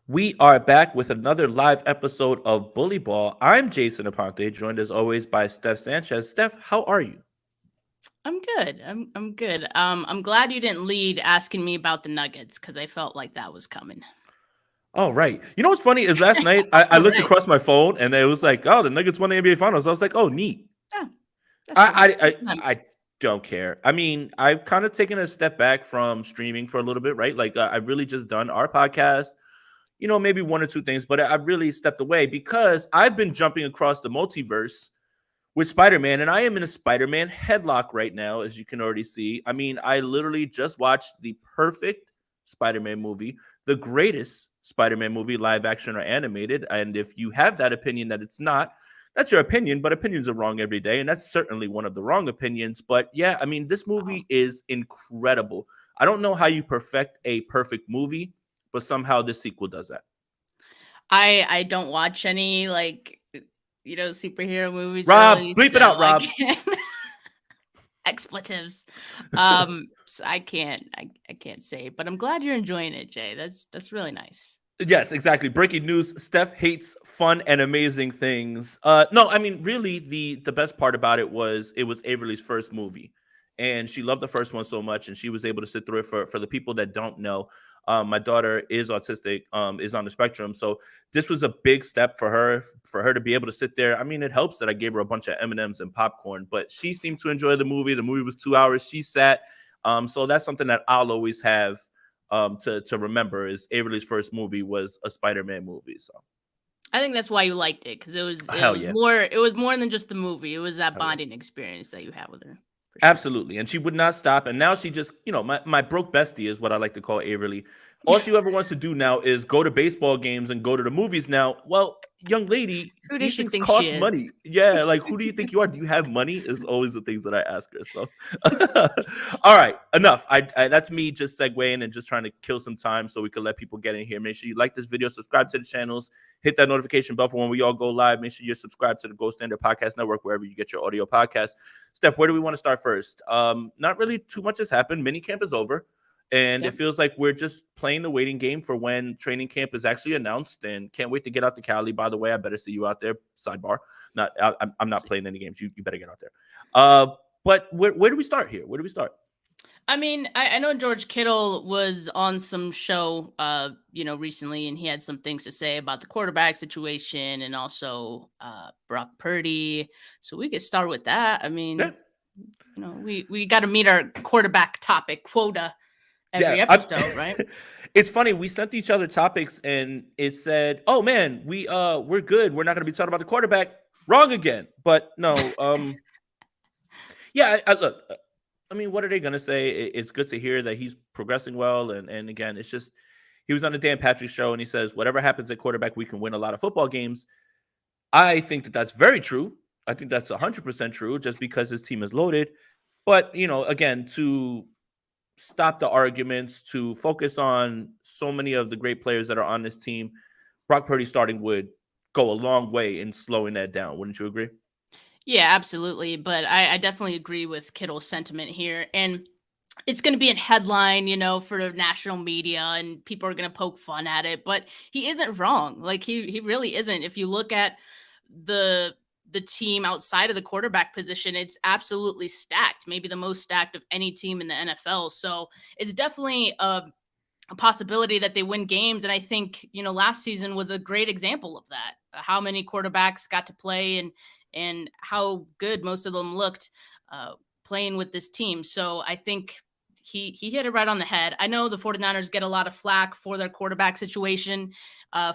We are back with another live episode of Bully Ball. I'm Jason Aponte, joined as always by Steph Sanchez. Steph, how are you? I'm good. I'm good. I'm glad you didn't lead asking me about the Nuggets because I felt like that was coming. Oh, right. You know what's funny is last night I All looked right. across my phone and it was like, oh, the Nuggets won the NBA Finals. I was like, oh, neat. Yeah, that's fair. I I Good I, for them. I don't care. I mean, I've kind of taken a step back from streaming for a little bit, right? Like I've really just done our podcast, maybe one or two things, but I've really stepped away because I've been jumping across the multiverse with Spider-Man, and I am in a Spider-Man headlock right now, as you can already see. I mean, I literally just watched the perfect Spider-Man movie, the greatest Spider-Man movie, live action or animated. And if you have that opinion that it's not, that's your opinion, but opinions are wrong every day, and that's certainly one of the wrong opinions. But yeah, I mean, this Wow. movie is incredible. I don't know how you perfect a perfect movie, but somehow this sequel does that. I don't watch any superhero movies Rob, really, bleep it so out, I Rob. can't expletives. So I can't say, but I'm glad you're enjoying it, Jay. That's really nice. Yes, exactly. Breaking news: Steph hates fun and amazing things. No, I mean, really, the best part about it was Averly's first movie, and she loved the first one so much, and she was able to sit through it. For the people that don't know, my daughter is autistic, is on the spectrum, so this was a big step for her to be able to sit there. I mean, it helps that I gave her a bunch of M and M's and popcorn, but she seemed to enjoy the movie. The movie was 2 hours. She sat. So that's something that I'll always have to remember is Avery's first movie was a Spider-Man movie. So I think that's why you liked it because it hell was yeah, more than just the movie. It was that hell yeah. bonding experience that you had with her for sure. Absolutely. And she would not stop. And now she just, my broke bestie is what I like to call Averly. All she ever wants to do now is go to baseball games and go to the movies now. Well, young lady, Who does these she things think she cost is? money. Yeah. Like, who do you think you are? Do you have money? Is always the things that I ask her. So, all right, enough. That's me just segueing and just trying to kill some time so we can let people get in here. Make sure you like this video, subscribe to the channels, hit that notification bell for when we all go live. Make sure you're subscribed to the Gold Standard Podcast Network, wherever you get your audio podcast. Steph, where do we want to start first? Not really too much has happened. Mini camp is over, and it Yep. feels like we're just playing the waiting game for when training camp is actually announced. And can't wait to get out to Cali. By the way, I better see you out there. Sidebar. I'm not playing any games. You better get out there. But where do we start here? Where do we start? I mean, I know George Kittle was on some show, recently, and he had some things to say about the quarterback situation and also Brock Purdy. So we could start with that. I Yeah, mean, we got to meet our quarterback topic quota yeah. every episode, right? It's funny. We sent each other topics, and it said, "Oh man, we're good. We're not going to be talking about the quarterback." Wrong again. But no. Yeah. Look. I mean, what are they going to say? It's good to hear that he's progressing well, and again, it's just he was on the Dan Patrick show, and he says, "Whatever happens at quarterback, we can win a lot of football games." I think that that's very true. I think that's 100% true, just because his team is loaded. But again, to stop the arguments, to focus on so many of the great players that are on this team, Brock Purdy starting would go a long way in slowing that down. Wouldn't you agree? Yeah, absolutely. But I definitely agree with Kittle's sentiment here. And it's going to be a headline, for the national media, and people are going to poke fun at it. But he isn't wrong. Like he really isn't. If you look at the the team outside of the quarterback position, it's absolutely stacked, maybe the most stacked of any team in the NFL. So it's definitely a possibility that they win games. And I think, last season was a great example of that. How many quarterbacks got to play and how good most of them looked uh, playing with this team. So I think he hit it right on the head. I know the 49ers get a lot of flack for their quarterback situation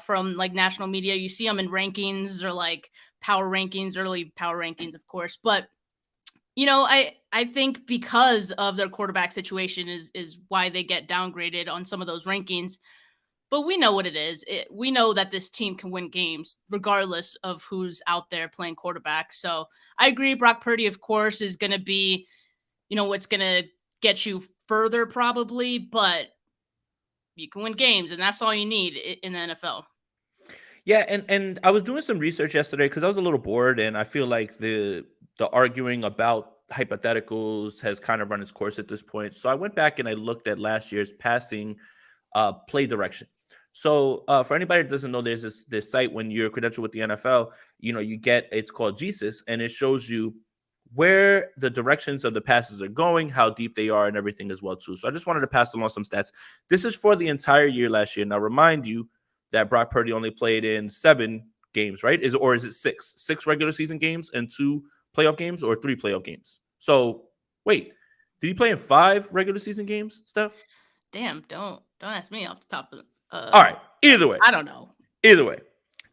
from like national media. You see them in rankings or like power rankings, early power rankings, of course. But I think because of their quarterback situation is why they get downgraded on some of those rankings. But we know what it is. We know that this team can win games regardless of who's out there playing quarterback. So I agree. Brock Purdy, of course, is going to be, what's going to get you further probably, but you can win games, and that's all you need in the NFL. Yeah, and I was doing some research yesterday because I was a little bored, and I feel like the arguing about hypotheticals has kind of run its course at this point. So I went back and I looked at last year's passing play direction. So for anybody that doesn't know, there's this site when you're credentialed with the NFL, you get, it's called Jesus, and it shows you where the directions of the passes are going, how deep they are, and everything as well too. So I just wanted to pass along some stats. This is for the entire year last year. Now remind you that Brock Purdy only played in 7 games, right? Is it 6? 6 regular season games and 2 playoff games, or 3 playoff games? So wait, did he play in 5 regular season games, Steph? Damn, don't ask me off the top of All right. Either way. I don't know. Either way.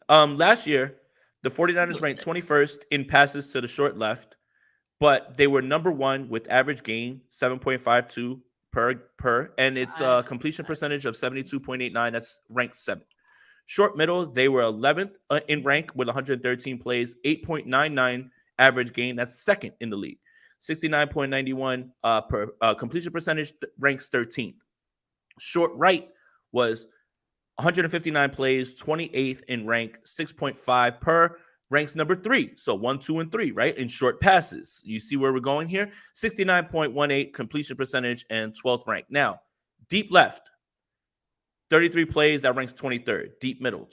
Last year, the 49ers Listen. ranked 21st in passes to the short left, but they were number 1 with average gain 7.52 per, and it's a completion percentage of 72.89. That's ranked 7th. Short middle, they were 11th in rank with 113 plays, 8.99 average gain. That's 2nd in the league. 69.91 per completion percentage, ranks 13th. Short right was 159 plays, 28th in rank, 6.5 per, ranks number 3. So 1, 2, and 3, right? In short passes. You see where we're going here? 69.18 completion percentage and 12th rank. Now, deep left, 33 plays, that ranks 23rd. Deep middle,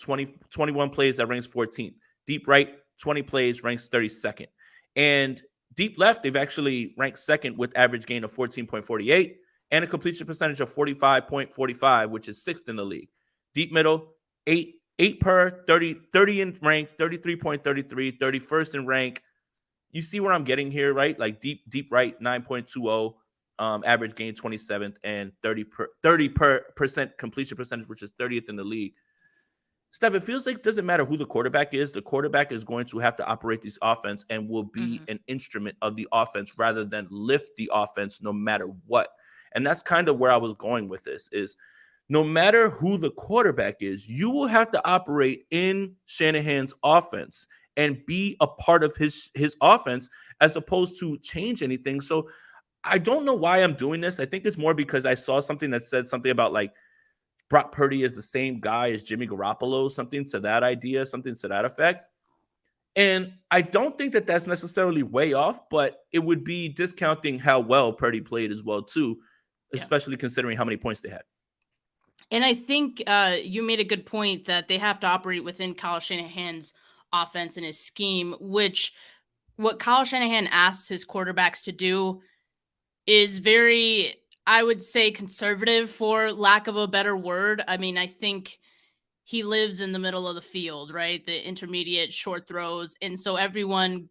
21 plays, that ranks 14th. Deep right, 20 plays, ranks 32nd. And deep left, they've actually ranked 2nd with average gain of 14.48 and a completion percentage of 45.45, which is 6th in the league. Deep middle, 8 per, 30 in rank, 33.33, 31st in rank. You see where I'm getting here, right? Like deep right, 9.20, average gain 27th, and 30% completion percentage, which is 30th in the league. Steph, it feels like it doesn't matter who the quarterback is. The quarterback is going to have to operate this offense and will be an instrument of the offense rather than lift the offense no matter what. And that's kind of where I was going with this is no matter who the quarterback is, you will have to operate in Shanahan's offense and be a part of his offense as opposed to change anything. So I don't know why I'm doing this. I think it's more because I saw something that said something about like Brock Purdy is the same guy as Jimmy Garoppolo, something to that idea, something to that effect. And I don't think that that's necessarily way off, but it would be discounting how well Purdy played as well too, especially considering how many points they had. And I think you made a good point that they have to operate within Kyle Shanahan's offense and his scheme, which what Kyle Shanahan asks his quarterbacks to do is very, I would say, conservative, for lack of a better word. I mean, I think he lives in the middle of the field, right? The intermediate short throws. And so everyone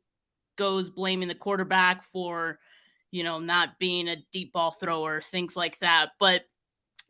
goes blaming the quarterback for, not being a deep ball thrower, things like that. But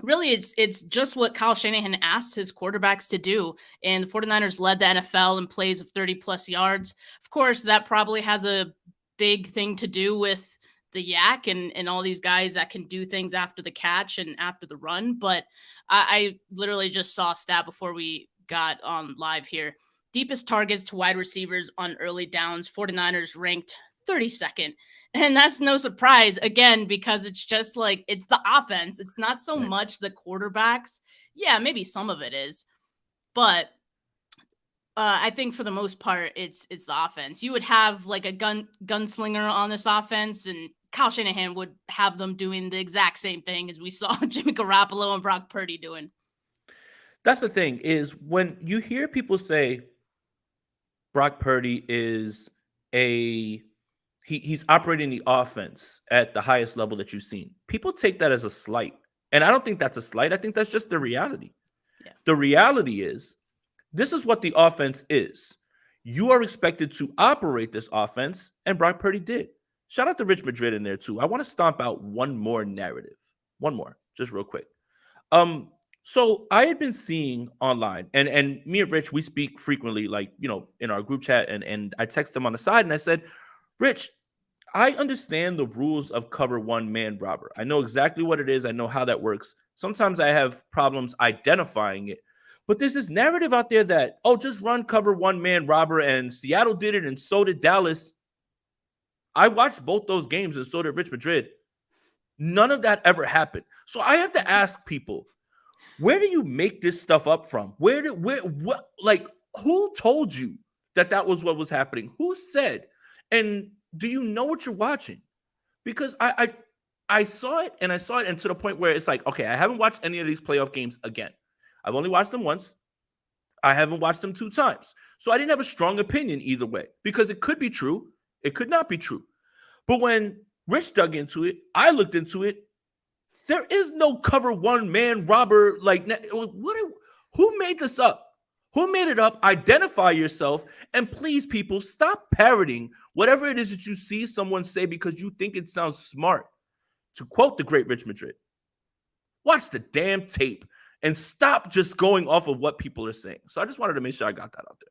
really, it's just what Kyle Shanahan asked his quarterbacks to do. And the 49ers led the NFL in plays of 30-plus yards. Of course, that probably has a big thing to do with the yak and all these guys that can do things after the catch and after the run. But I literally just saw a stat before we got on live here. Deepest targets to wide receivers on early downs, 49ers ranked 32nd. And that's no surprise, again, because it's just like, it's the offense. It's not so much the quarterbacks. Yeah, maybe some of it is. But I think for the most part, it's the offense. You would have like a gunslinger on this offense, and Kyle Shanahan would have them doing the exact same thing as we saw Jimmy Garoppolo and Brock Purdy doing. That's the thing is when you hear people say Brock Purdy is he's operating the offense at the highest level that you've seen, people take that as a slight. And I don't think that's a slight. I think that's just the reality. Yeah. The reality is this is what the offense is. You are expected to operate this offense, and Brock Purdy did. Shout out to Rich Madrid in there too. I want to stomp out one more narrative. One more, just real quick. So I had been seeing online, and me and Rich, we speak frequently, like, in our group chat, and I text him on the side, and I said, Rich, I understand the rules of cover one man robber. I know exactly what it is. I know how that works. Sometimes I have problems identifying it. But there's this narrative out there that, just run cover one man robber, and Seattle did it, and so did Dallas. I watched both those games, and so did Rich Madrid. None of that ever happened. So I have to ask people, where do you make this stuff up from? Who told you that was what was happening? Who said? And do you know what you're watching? Because I saw it, and to the point where it's like, okay, I haven't watched any of these playoff games again. I've only watched them once. I haven't watched them 2 times. So I didn't have a strong opinion either way because it could be true. It could not be true. But when Rich dug into it, I looked into it. There is no cover one man robber. Like, who made this up? Who made it up? Identify yourself. And please, people, stop parroting whatever it is that you see someone say because you think it sounds smart. To quote the great Rich Madrid, watch the damn tape and stop just going off of what people are saying. So I just wanted to make sure I got that out there.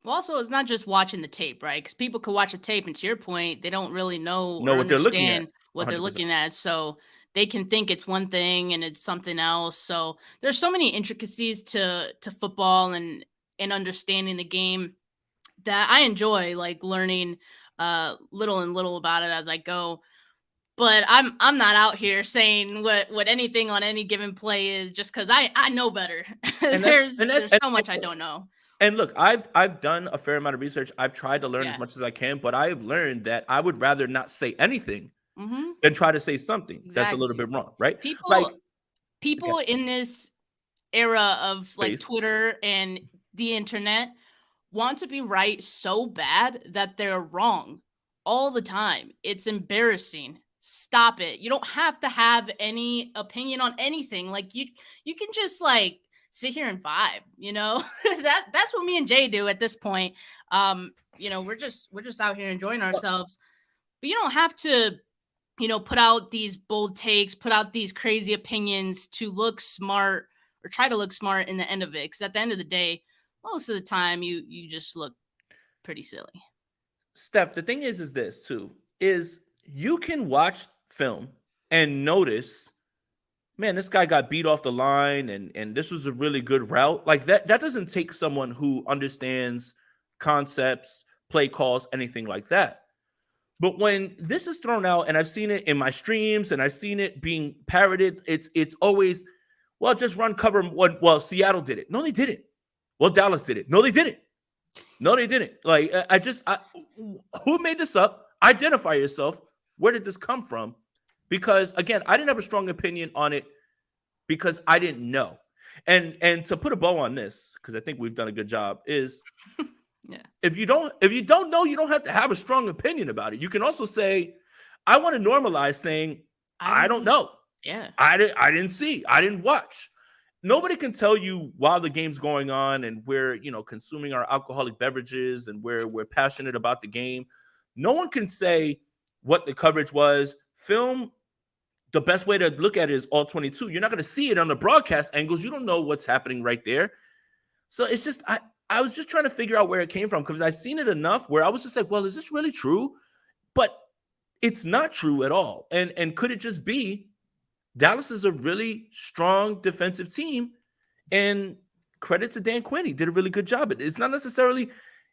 Well, also, it's not just watching the tape, right? Because people could watch a tape, and to your point, they don't really know or What they're looking at. understand what they're 100%. looking at. So they can think it's one thing and it's something else. So there's so many intricacies to football and understanding the game that I enjoy, like learning little and little about it as I go. But I'm not out here saying what anything on any given play is just because I know better. There's so much I don't know. And look, I've done a fair amount of research. I've tried to learn as much as I can, but I've learned that I would rather not say anything than try to say something that's a little bit wrong, right? People in this era of like Twitter and the internet want to be right so bad that they're wrong all the time. It's embarrassing. Stop it. You don't have to have any opinion on anything. Like you can just like sit here and vibe, you know. That's what me and Jay do at this point. You know, we're just out here enjoying ourselves. But you don't have to, you know, put out these bold takes, put out these crazy opinions to look smart or try to look smart in the end of it. Because at the end of the day, most of the time you just look pretty silly. Steph, the thing is this too, is you can watch film and notice, man, this guy got beat off the line and this was a really good route. Like that doesn't take someone who understands concepts, play calls, anything like that. But when this is thrown out, and I've seen it in my streams and I've seen it being parroted, it's always, well, just run cover one. Well, Seattle did it. No, they didn't. Well, Dallas did it. No, they didn't. No, they didn't. Like, who made this up? Identify yourself. Where did this come from? Because again, I didn't have a strong opinion on it because I didn't know. And to put a bow on this, because I think we've done a good job, is if you don't know, you don't have to have a strong opinion about it. You can also say, I want to normalize saying, I don't know. Yeah. I didn't see. I didn't watch. Nobody can tell you while the game's going on and we're, you know, consuming our alcoholic beverages and we're passionate about the game. No one can say what the coverage was. Film, the best way to look at it is all 22. You're not going to see it on the broadcast angles. You don't know what's happening right there. So it's just, I was just trying to figure out where it came from because I've seen it enough where I was just like, well, is this really true? But it's not true at all. And could it just be Dallas is a really strong defensive team, and credit to Dan Quinn. He did a really good job. It's not necessarily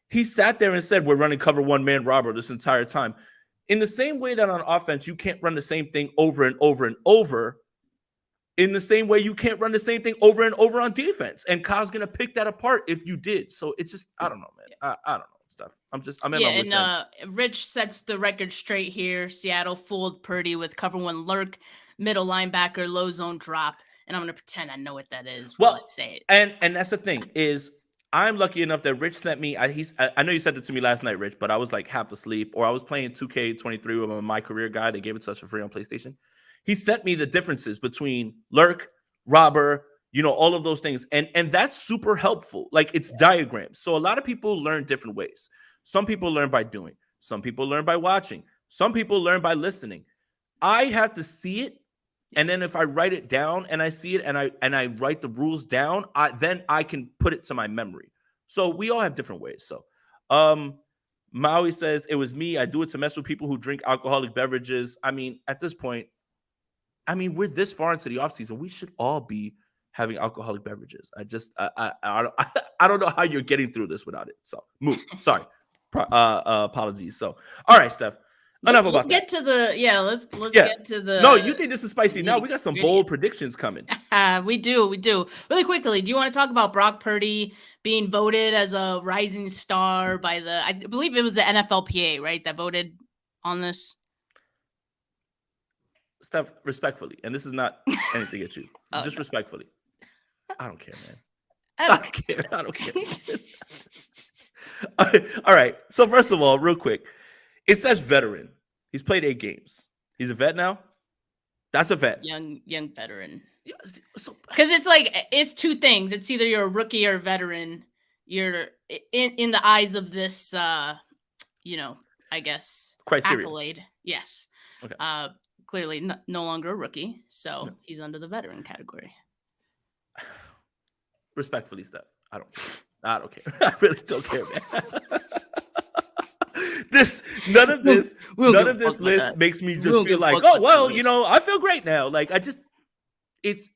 he sat there and said, we're running cover one man robber this entire time. In the same way that on offense, you can't run the same thing over and over and over. In the same way, you can't run the same thing over and over on defense. And Kyle's going to pick that apart if you did. So it's just, I don't know, man. I don't know stuff. I'm in my wits end. Rich sets the record straight here. Seattle fooled Purdy with cover one lurk, middle linebacker, low zone drop. And I'm going to pretend I know what that is while I say it. And that's the thing is I'm lucky enough that Rich sent me. I know you sent it to me last night, Rich, but I was like half asleep, or I was playing 2K23 with my career guy. They gave it to us for free on PlayStation. He sent me the differences between lurk, robber, you know, all of those things. And that's super helpful. Like it's diagrams. So a lot of people learn different ways. Some people learn by doing. Some people learn by watching. Some people learn by listening. I have to see it. And then if I write it down and I see it and I write the rules down, then I can put it to my memory. So we all have different ways. So Maui says, it was me. I do it to mess with people who drink alcoholic beverages. I mean, at this point, we're this far into the offseason. We should all be having alcoholic beverages. I don't know how you're getting through this without it. So move. Sorry. Apologies. So, all right, Steph. Let's get to the get to the. No, you think this is spicy now? We got some bold predictions coming. We do. Really quickly, do you want to talk about Brock Purdy being voted as a rising star by I believe it was the NFLPA, right? That voted on this. Steph, respectfully, and this is not anything at you, just respectfully. I don't care, man. I I don't don't care. I don't care. All right. So first of all, real quick, it says veteran. He's played 8 games. He's a vet now. That's a vet. young veteran. Yeah, so Because it's like it's two things. It's either you're a rookie or a veteran. You're in the eyes of this, you know, I guess criteria. accolade. Yes. Okay. Clearly no longer a rookie, so No. he's under the veteran category. Respectfully, Steph, I don't care. I don't care. I really don't care, man. None of this list makes me just feel like, oh well, you know, I feel great now. Like it's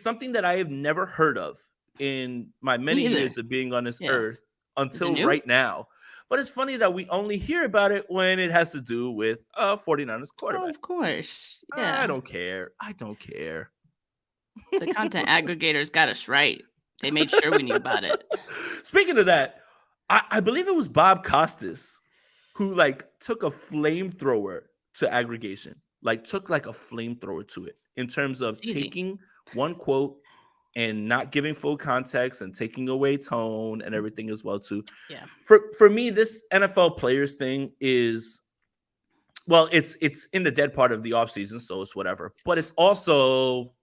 something that I have never heard of in my many years of being on this earth until right now. But it's funny that we only hear about it when it has to do with 49ers quarterback. Oh, of course. Yeah. I don't care. I don't care. The content aggregators got us right. They made sure we knew about it. Speaking of that, I believe it was Bob Costas who like took a flamethrower to aggregation, like took like a flamethrower to it in terms of taking one quote and not giving full context and taking away tone and everything as well too. Yeah. For me, this NFL players thing is, well, it's in the dead part of the offseason, so it's whatever. But it's also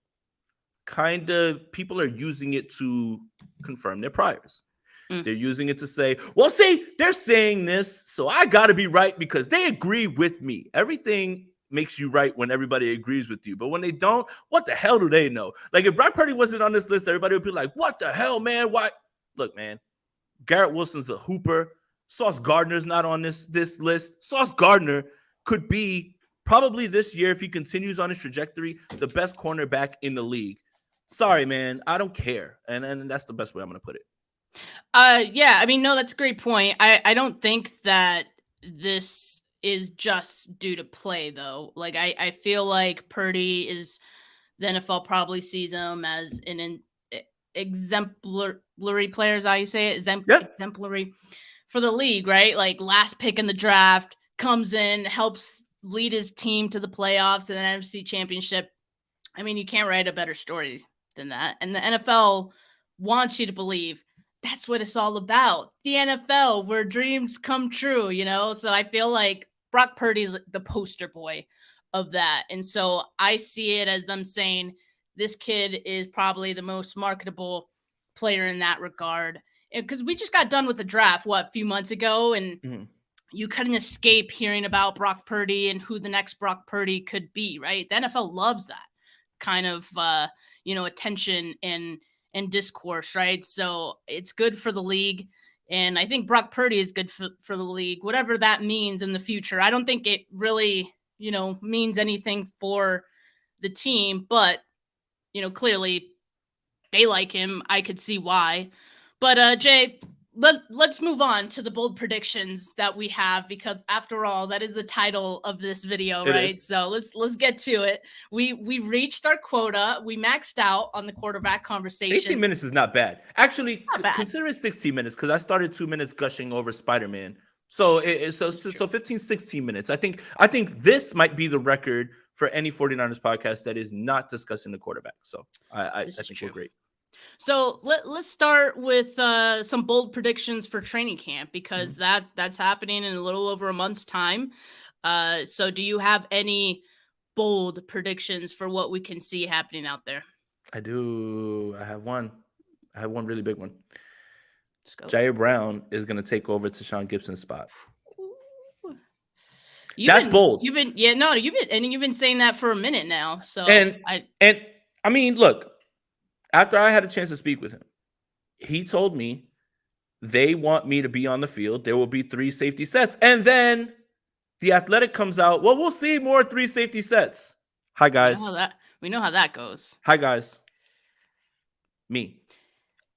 kind of people are using it to confirm their priors. They're using it to say, well, see, they're saying this, so I got to be right because they agree with me. Everything makes you right when everybody agrees with you. But when they don't, what the hell do they know? Like if Brock Purdy wasn't on this list, everybody would be like, what the hell, man? Why? Look, man, Garrett Wilson's a hooper. Sauce Gardner's not on this list. Sauce Gardner could be probably this year, if he continues on his trajectory, the best cornerback in the league. Sorry, man. I don't care. And that's the best way I'm going to put it. Yeah, I mean, no, that's a great point. I don't think that this is just due to play, though. Like, I feel like Purdy is, the NFL probably sees him as an exemplary player, is how you say it? Exemplary for the league, right? Like, last pick in the draft, comes in, helps lead his team to the playoffs and the NFC Championship. I mean, you can't write a better story than that. And the NFL wants you to believe that's what it's all about. The NFL, where dreams come true, you know? So I feel like Brock Purdy's the poster boy of that. And so I see it as them saying this kid is probably the most marketable player in that regard. Because we just got done with the draft, a few months ago, and you couldn't escape hearing about Brock Purdy and who the next Brock Purdy could be, right? The NFL loves that kind of, attention and discourse, right? So it's good for the league. And I think Brock Purdy is good for the league, whatever that means in the future. I don't think it really, means anything for the team, but, clearly they like him. I could see why. But Jay, let's move on to the bold predictions that we have, because after all, that is the title of this video, right? So let's get to it. We reached our quota. We maxed out on the quarterback conversation. 18 minutes is not bad. Actually, consider it 16 minutes because I started 2 minutes gushing over Spider-Man. So so 15, 16 minutes. I think this might be the record for any 49ers podcast that is not discussing the quarterback. So I think we're great. So let's start with some bold predictions for training camp, because that's happening in a little over a month's time. So do you have any bold predictions for what we can see happening out there? I do. I have one really big one. Jair Brown is going to take over Tashaun Gibson's spot. That's bold. You've been saying that for a minute now. So I mean, look. After I had a chance to speak with him, he told me they want me to be on the field. There will be 3 safety sets. And then the Athletic comes out. Well, we'll see more 3 safety sets. Hi, guys. We know how that goes. Hi, guys. Me.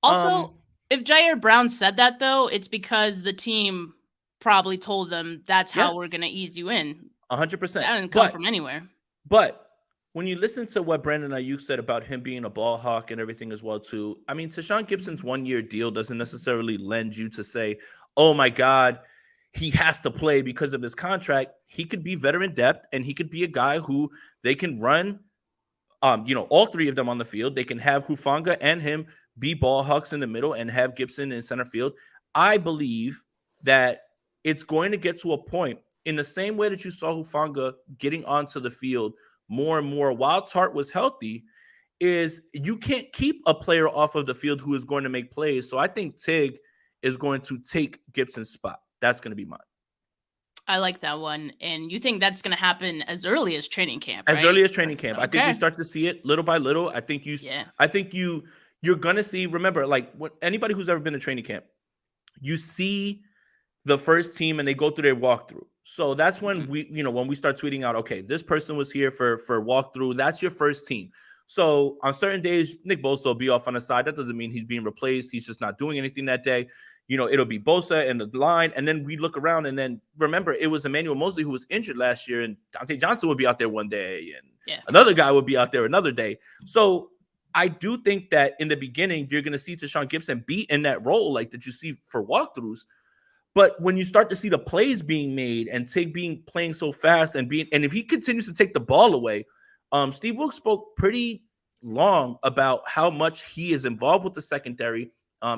Also, if Jair Brown said that, though, it's because the team probably told them that's how we're going to ease you in. 100%. That didn't come from anywhere. But when you listen to what Brandon Ayuk said about him being a ball hawk and everything as well, too, I mean, Tashaun Gibson's 1-year deal doesn't necessarily lend you to say, oh, my God, he has to play because of his contract. He could be veteran depth, and he could be a guy who they can run all three of them on the field. They can have Hufanga and him be ball hawks in the middle and have Gibson in center field. I believe that it's going to get to a point in the same way that you saw Hufanga getting onto the field more and more while Tart was healthy, is you can't keep a player off of the field who is going to make plays. So I think Tig is going to take Gibson's spot. That's going to be mine. I like that one. And you think that's going to happen as early as training camp, As right? early as training camp. Okay. I think we start to see it little by little. I think you're going to see, remember, like anybody who's ever been to training camp, you see the first team and they go through their walkthrough. So that's when when we start tweeting out, okay, this person was here for walkthrough. That's your first team. So on certain days, Nick Bosa will be off on the side. That doesn't mean he's being replaced. He's just not doing anything that day. It'll be Bosa and the line. And then we look around and then remember, it was Emmanuel Mosley who was injured last year, and Dante Johnson would be out there one day and another guy would be out there another day. So I do think that in the beginning, you're going to see Tashaun Gibson be in that role like that you see for walkthroughs. But when you start to see the plays being made and Tig playing so fast and if he continues to take the ball away, Steve Wilks spoke pretty long about how much he is involved with the secondary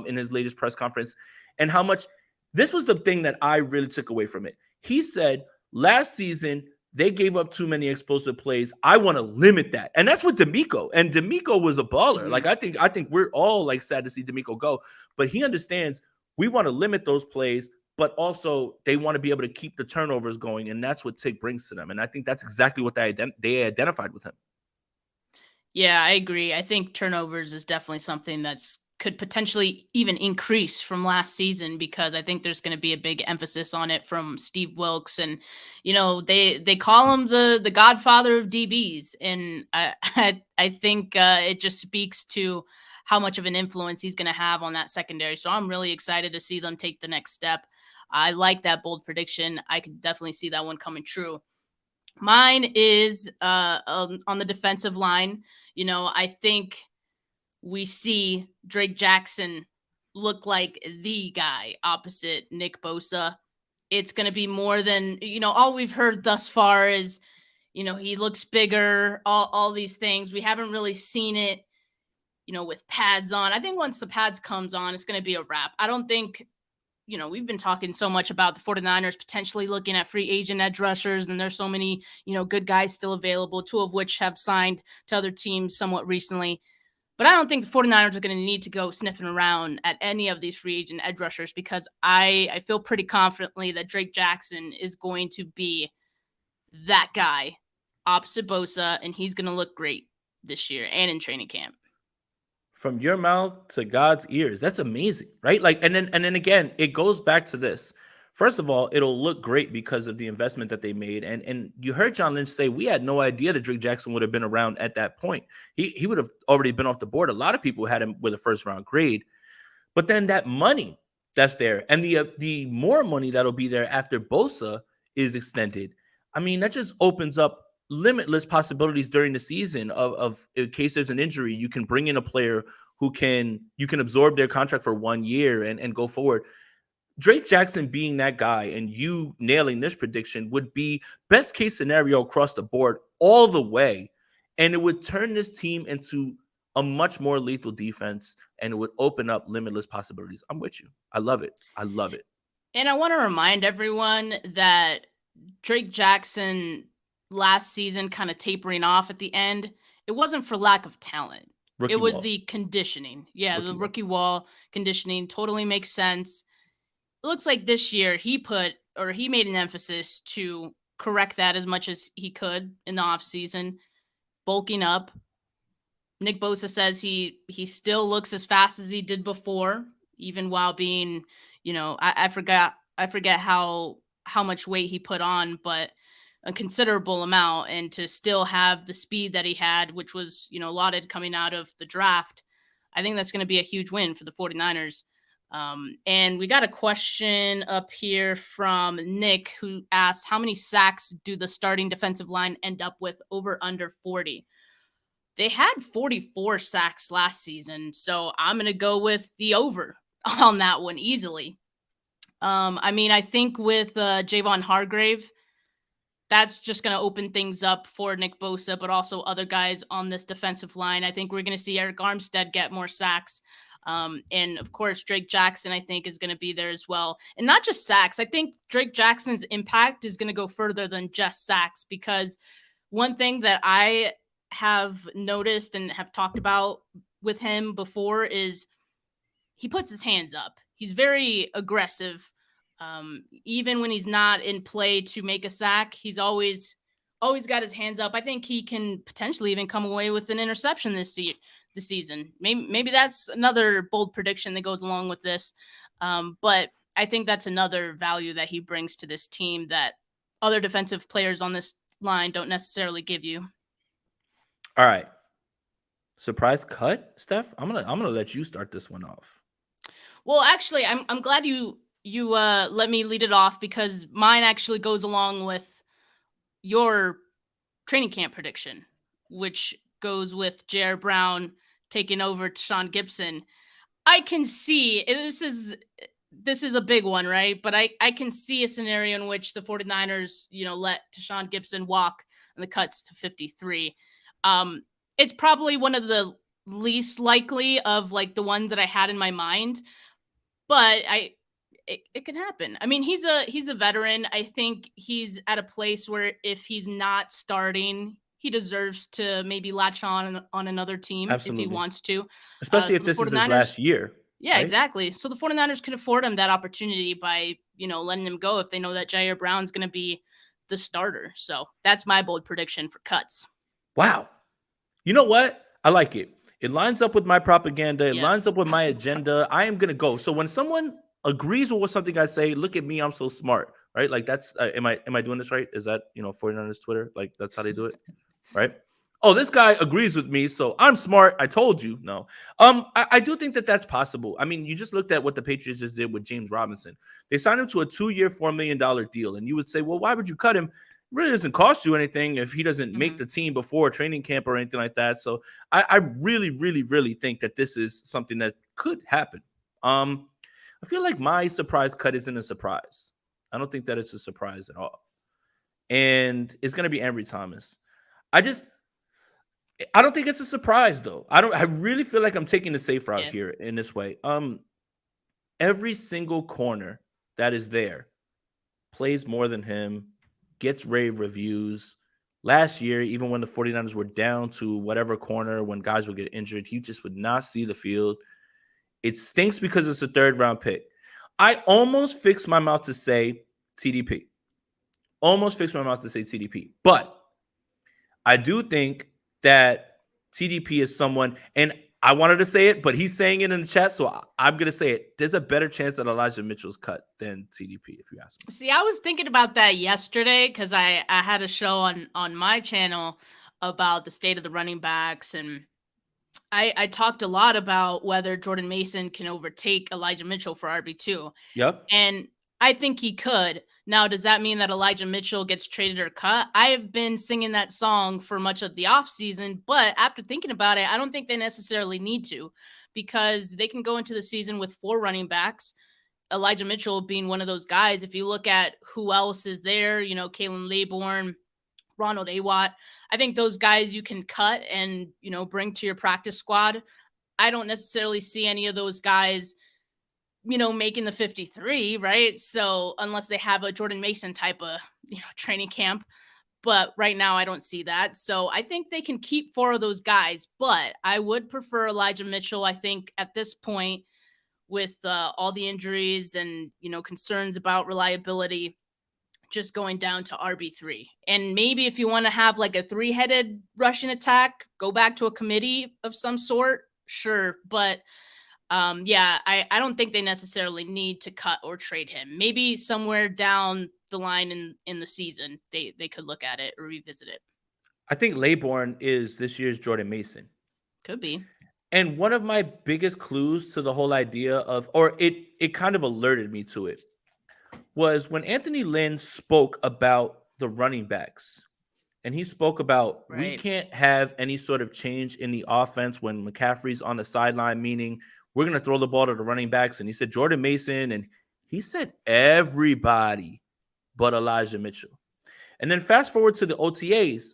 in his latest press conference, and how much this was the thing that I really took away from it. He said last season they gave up too many explosive plays. I want to limit that, and that's what D'Amico. And D'Amico was a baller. Mm-hmm. Like I think we're all like sad to see D'Amico go, but he understands we want to limit those plays. But also they want to be able to keep the turnovers going, and that's what Tig brings to them. And I think that's exactly what they identified with him. Yeah, I agree. I think turnovers is definitely something that's could potentially even increase from last season, because I think there's going to be a big emphasis on it from Steve Wilks. And, they call him the godfather of DBs. And I think it just speaks to how much of an influence he's going to have on that secondary. So I'm really excited to see them take the next step. I like that bold prediction. I could definitely see that one coming true. Mine is on the defensive line. I think we see Drake Jackson look like the guy opposite Nick Bosa. It's going to be more than, all we've heard thus far is, he looks bigger, all these things. We haven't really seen it, with pads on. I think once the pads comes on, it's going to be a wrap. I don't think, we've been talking so much about the 49ers potentially looking at free agent edge rushers, and there's so many, good guys still available, two of which have signed to other teams somewhat recently. But I don't think the 49ers are going to need to go sniffing around at any of these free agent edge rushers, because I feel pretty confidently that Drake Jackson is going to be that guy opposite Bosa, and he's going to look great this year and in training camp. From your mouth to God's ears. That's amazing, right? Like, and then again, it goes back to this. First of all, it'll look great because of the investment that they made. And you heard John Lynch say, we had no idea that Drake Jackson would have been around at that point. He would have already been off the board. A lot of people had him with a first round grade. But then that money that's there, and the more money that'll be there after Bosa is extended, I mean, that just opens up limitless possibilities during the season of in case there's an injury, you can bring in a player you can absorb their contract for 1 year and go forward. Drake Jackson being that guy and you nailing this prediction would be best case scenario across the board all the way. And it would turn this team into a much more lethal defense, and it would open up limitless possibilities. I'm with you. I love it. I love it. And I want to remind everyone that Drake Jackson last season kind of tapering off at the end, it wasn't for lack of talent. It was the conditioning. Yeah, the rookie wall conditioning totally makes sense. It looks like this year he made an emphasis to correct that as much as he could in the offseason, bulking up. Nick Bosa says he still looks as fast as he did before, even while being, I forget how much weight he put on, but a considerable amount, and to still have the speed that he had, which was, lauded coming out of the draft. I think that's going to be a huge win for the 49ers. And we got a question up here from Nick, who asked, how many sacks do the starting defensive line end up with, over under 40? They had 44 sacks last season, so I'm going to go with the over on that one easily. I think with Javon Hargrave, that's just going to open things up for Nick Bosa, but also other guys on this defensive line. I think we're going to see Eric Armstead get more sacks. And of course, Drake Jackson, I think, is going to be there as well. And not just sacks. I think Drake Jackson's impact is going to go further than just sacks, because one thing that I have noticed and have talked about with him before is he puts his hands up. He's very aggressive. Even when he's not in play to make a sack, he's always got his hands up. I think he can potentially even come away with an interception this season. Maybe that's another bold prediction that goes along with this. But I think that's another value that he brings to this team that other defensive players on this line don't necessarily give you. All right. Surprise cut, Steph? I'm gonna let you start this one off. Well, actually, I'm glad you let me lead it off, because mine actually goes along with your training camp prediction, which goes with J.R. Brown taking over Tashaun Gibson. I can see this is a big one, right? But I can see a scenario in which the 49ers, let Tashaun Gibson walk and the cuts to 53. It's probably one of the least likely of like the ones that I had in my mind, but it can happen. I mean, he's a veteran. I think he's at a place where if he's not starting, he deserves to maybe latch on another team. Absolutely. If he wants to. Especially if this is his last year. Yeah, right? Exactly. So the 49ers could afford him that opportunity by, letting him go if they know that Jair Brown's going to be the starter. So that's my bold prediction for cuts. Wow. You know what? I like it. It lines up with my propaganda. It lines up with my agenda. I am going to go. So when someone agrees with something I say, look at me, I'm so smart, right? Like that's, am I doing this right? Is that, 49ers Twitter? Like that's how they do it, right? Oh, this guy agrees with me, so I'm smart. I told you. No. I do think that that's possible. I mean, you just looked at what the Patriots just did with James Robinson. They signed him to a 2-year, $4 million deal. And you would say, well, why would you cut him? It really doesn't cost you anything if he doesn't make the team before training camp or anything like that. So I really, really, really think that this is something that could happen. I feel like my surprise cut isn't a surprise. I don't think that it's a surprise at all. And it's going to be Ambry Thomas. I don't think it's a surprise though. I really feel like I'm taking the safe route here in this way. Every single corner that is there plays more than him, gets rave reviews. Last year, even when the 49ers were down to whatever corner, when guys would get injured, he just would not see the field. It stinks because it's a 3rd-round pick. I almost fixed my mouth to say TDP. But I do think that TDP is someone, and I wanted to say it, but he's saying it in the chat, so I'm going to say it. There's a better chance that Elijah Mitchell's cut than TDP, if you ask me. See, I was thinking about that yesterday because I had a show on my channel about the state of the running backs, and I talked a lot about whether Jordan Mason can overtake Elijah Mitchell for RB2. Yep. And I think he could. Now, does that mean that Elijah Mitchell gets traded or cut? I have been singing that song for much of the offseason, but after thinking about it, I don't think they necessarily need to, because they can go into the season with 4 running backs, Elijah Mitchell being one of those guys. If you look at who else is there, Kalen Laborn, Ronald Awatt, I think those guys you can cut and, bring to your practice squad. I don't necessarily see any of those guys making the 53, right? So unless they have a Jordan Mason type of, training camp, but right now I don't see that. So I think they can keep 4 of those guys, but I would prefer Elijah Mitchell. I think at this point with all the injuries and, concerns about reliability, just going down to RB3. And maybe if you want to have like a 3-headed rushing attack, go back to a committee of some sort, sure. But I don't think they necessarily need to cut or trade him. Maybe somewhere down the line in the season, they could look at it or revisit it. I think Laborn is this year's Jordan Mason. Could be. And one of my biggest clues to the whole idea of, or it kind of alerted me to it, was when Anthony Lynn spoke about the running backs. And he spoke about we can't have any sort of change in the offense when McCaffrey's on the sideline, meaning we're going to throw the ball to the running backs. And he said Jordan Mason, and he said everybody but Elijah Mitchell. And then fast forward to the OTAs,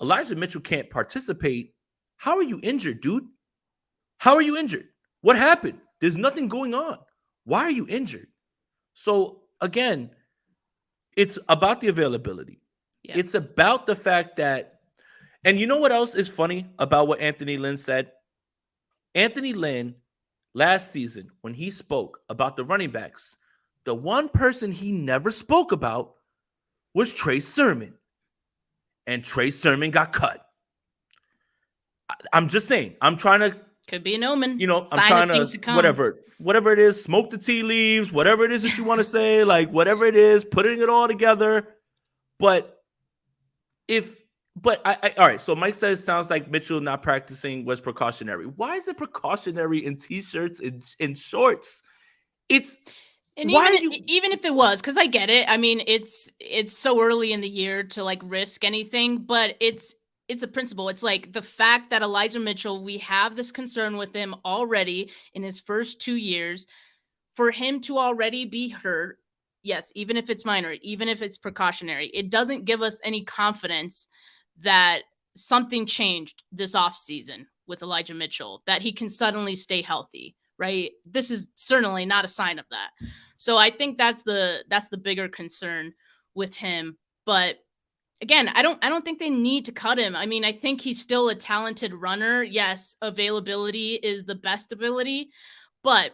Elijah Mitchell can't participate. How are you injured, dude? How are you injured? What happened? There's nothing going on. Why are you injured? So again, it's about the availability. Yeah. It's about the fact that, and you know what else is funny about what Anthony Lynn said? Anthony Lynn, last season, when he spoke about the running backs, the one person he never spoke about was Trey Sermon. And Trey Sermon got cut. I'm just saying, I'm trying to, could be an omen. I'm trying to, whatever it is, smoke the tea leaves, whatever it is that you want to say, like whatever it is, putting it all together. But all right. So Mike says, sounds like Mitchell not practicing was precautionary. Why is it precautionary in t-shirts and in shorts? And even if it was, because I get it. I mean, it's so early in the year to like risk anything, but it's a principle. It's like the fact that Elijah Mitchell, we have this concern with him already in his first 2 years. For him to already be hurt, yes, even if it's minor, even if it's precautionary, it doesn't give us any confidence that something changed this offseason with Elijah Mitchell, that he can suddenly stay healthy, right? This is certainly not a sign of that. So I think that's the bigger concern with him. But again, I don't think they need to cut him. I mean, I think he's still a talented runner. Yes, availability is the best ability, but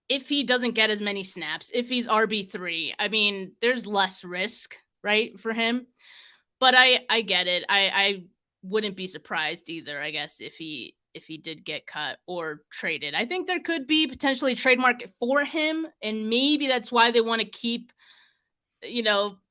if he doesn't get as many snaps, if he's RB3, I mean, there's less risk, right, for him. But I get it. I wouldn't be surprised either, I guess, if he did get cut or traded. I think there could be potentially a trade market for him, and maybe that's why they want to keep,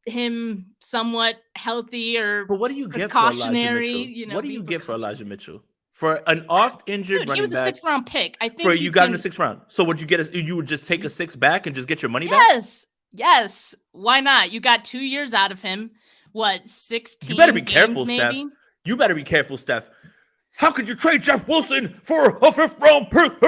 him somewhat healthy or but what do you get for Elijah Mitchell? What do you get for Elijah Mitchell? For an oft-injured running back? He was a 6th round pick. I think you got in the 6th round. So would you get? You would just take a 6 back and just get your money back? Yes. Yes. Why not? You got 2 years out of him. What, 16? You better be careful, maybe? Steph. You better be careful, Steph. How could you trade Jeff Wilson for a 5th round pick?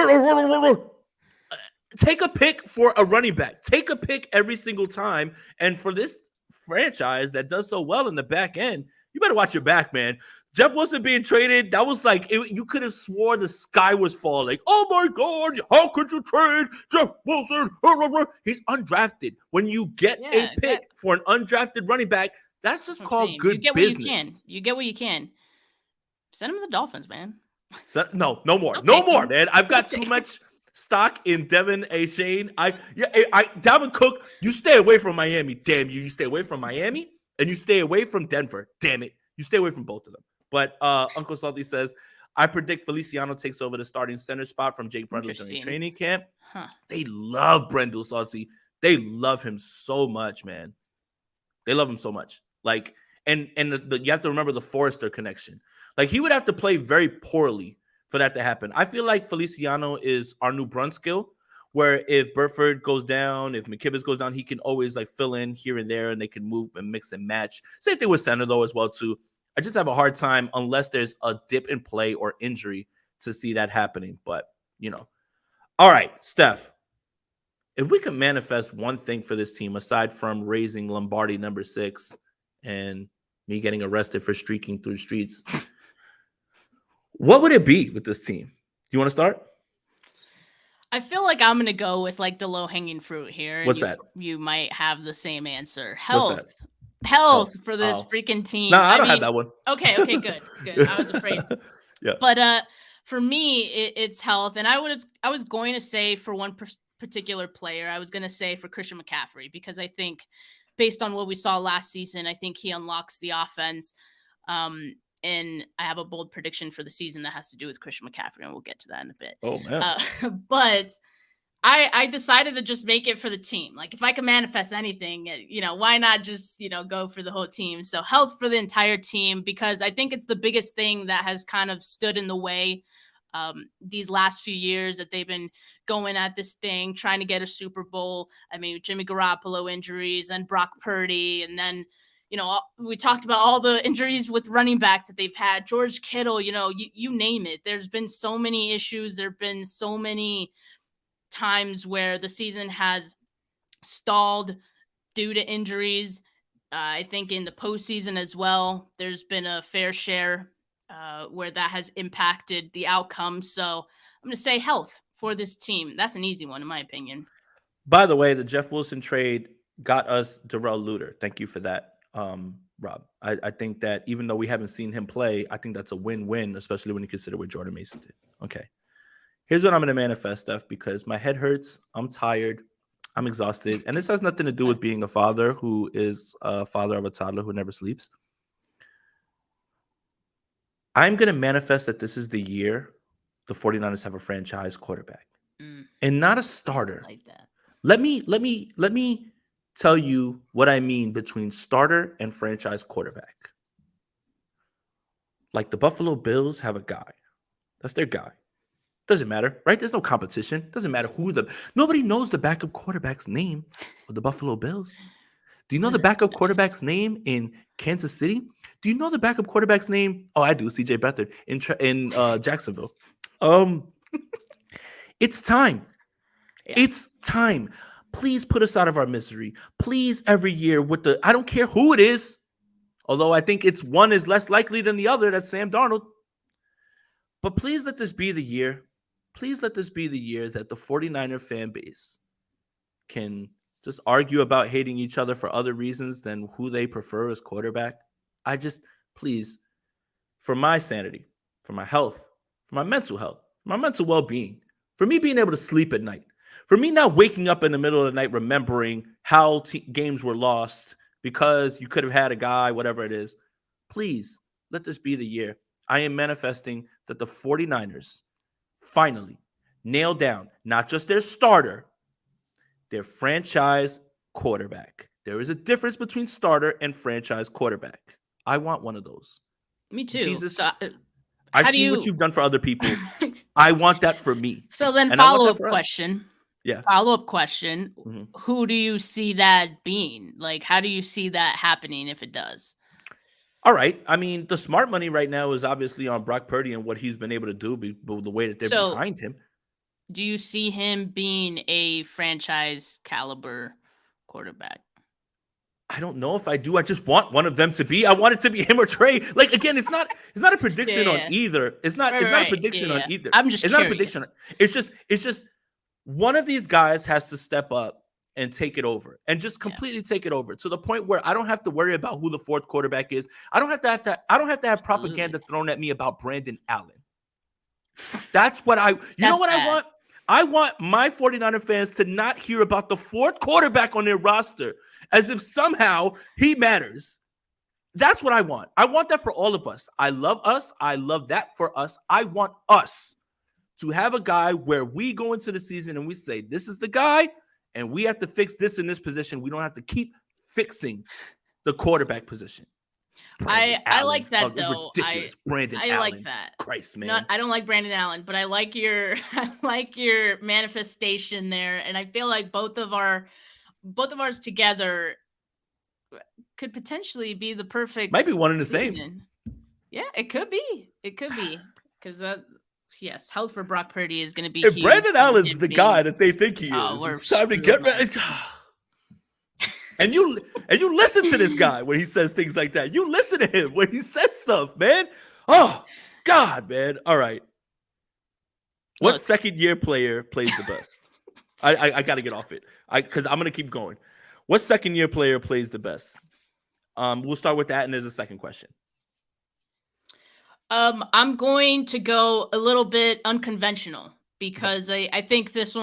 Take a pick for a running back. Take a pick every single time. And for this franchise that does so well in the back end, you better watch your back, man. Jeff Wilson being traded, that was like, you could have swore the sky was falling. Oh my God, how could you trade Jeff Wilson? He's undrafted. When you get a pick for an undrafted running back, that's just called good business. You get what you can. Send him to the Dolphins, man. No more. No more, man. I've got too much stock in Devin A. Shane. Dalvin Cook, you stay away from Miami. Damn you. You stay away from Miami and you stay away from Denver. Damn it. You stay away from both of them. But Uncle Salty says, I predict Feliciano takes over the starting center spot from Jake Brendel during training camp. Huh. They love Brendel, Salty. They love him so much, man. They love him so much. Like, and you have to remember the Forrester connection. Like, he would have to play very poorly for that to happen. I feel like Feliciano is our new Brunskill, where if Burford goes down, if McKibbis goes down, he can always like fill in here and there, and they can move and mix and match. Same thing with Center though as well too. I just have a hard time unless there's a dip in play or injury to see that happening. But all right, Steph. If we can manifest one thing for this team aside from raising Lombardi number 6 and me getting arrested for streaking through the streets, what would it be with this team? You want to start? I feel like I'm going to go with like the low-hanging fruit here. What's that? You might have the same answer. Health for this freaking team. No, I don't have that one. Okay, good. I was afraid. Yeah. But for me, it's health. And I was going to say for one particular player, I was going to say for Christian McCaffrey, because I think based on what we saw last season, I think he unlocks the offense. And I have a bold prediction for the season that has to do with Christian McCaffrey, and we'll get to that in a bit. Oh, man. But I decided to just make it for the team. Like, if I can manifest anything, why not just, go for the whole team? So health for the entire team, because I think it's the biggest thing that has kind of stood in the way these last few years that they've been going at this thing, trying to get a Super Bowl. I mean, Jimmy Garoppolo injuries and Brock Purdy, and then we talked about all the injuries with running backs that they've had. George Kittle, you name it. There's been so many issues. There have been so many times where the season has stalled due to injuries. I think in the postseason as well, there's been a fair share where that has impacted the outcome. So I'm going to say health for this team. That's an easy one, in my opinion. By the way, the Jeff Wilson trade got us Darrell Luter. Thank you for that, Rob. I think that even though we haven't seen him play, I think that's a win-win, especially when you consider what Jordan Mason did. Okay. Here's what I'm going to manifest, Steph, because my head hurts. I'm tired. I'm exhausted. And this has nothing to do with being a father who is a father of a toddler who never sleeps. I'm going to manifest that this is the year the 49ers have a franchise quarterback and not a starter. Like that. Let me tell you what I mean between starter and franchise quarterback. Like the Buffalo Bills have a guy. That's their guy. Doesn't matter, right? There's no competition. Doesn't matter nobody knows the backup quarterback's name of the Buffalo Bills. Do you know the backup quarterback's name in Kansas City? Do you know the backup quarterback's name? Oh, I do. CJ Beathard in Jacksonville. It's time. Yeah. It's time. Please put us out of our misery. Please, every year I don't care who it is, although I think it's one is less likely than the other. That's Sam Darnold. But please let this be the year. Please let this be the year that the 49er fan base can just argue about hating each other for other reasons than who they prefer as quarterback. Please, for my sanity, for my health, for my mental health, for my mental well-being, for me being able to sleep at night, for me not waking up in the middle of the night remembering how games were lost because you could have had a guy, whatever it is, please let this be the year. I am manifesting that the 49ers finally nail down not just their starter, their franchise quarterback. There is a difference between starter and franchise quarterback. I want one of those. Me too. Jesus, I see what you've done for other people. I want that for me. So then follow-up question. Yeah. Follow-up question. Mm-hmm. Who do you see that being? Like, how do you see that happening if it does? All right. I mean, the smart money right now is obviously on Brock Purdy and what he's been able to do, the way that they're behind him. Do you see him being a franchise caliber quarterback? I don't know if I do. I just want one of them to be. I want it to be him or Trey. Like, again, it's not a prediction on either. It's not a prediction on either. I'm just curious. Not a prediction. It's just one of these guys has to step up and take it over and just completely take it over to the point where I don't have to worry about who the fourth quarterback is. I don't have to have propaganda thrown at me about Brandon Allen. That's what I want? I want my 49er fans to not hear about the fourth quarterback on their roster as if somehow he matters. That's what I want. I want that for all of us. I love us. I love that for us. I want us to have a guy where we go into the season and we say, this is the guy, and we have to fix this in this position. We don't have to keep fixing the quarterback position. I like that though. Brandon I Allen. like that. Christ, man. I don't like Brandon Allen, but I like your manifestation there, and I feel like both of ours together could potentially be the perfect. Might be one and the same. Yeah, it could be. It could be because yes, health for Brock Purdy is going to be. If huge. Brandon Allen's the guy that they think he is, it's time to get ready. And you listen to this guy when he says things like that. You listen to him when he says stuff, man. Oh, God, man. All right. What second-year player plays the best? I got to get off it because I'm going to keep going. What second-year player plays the best? We'll start with that, and there's a second question. I'm going to go a little bit unconventional because I think this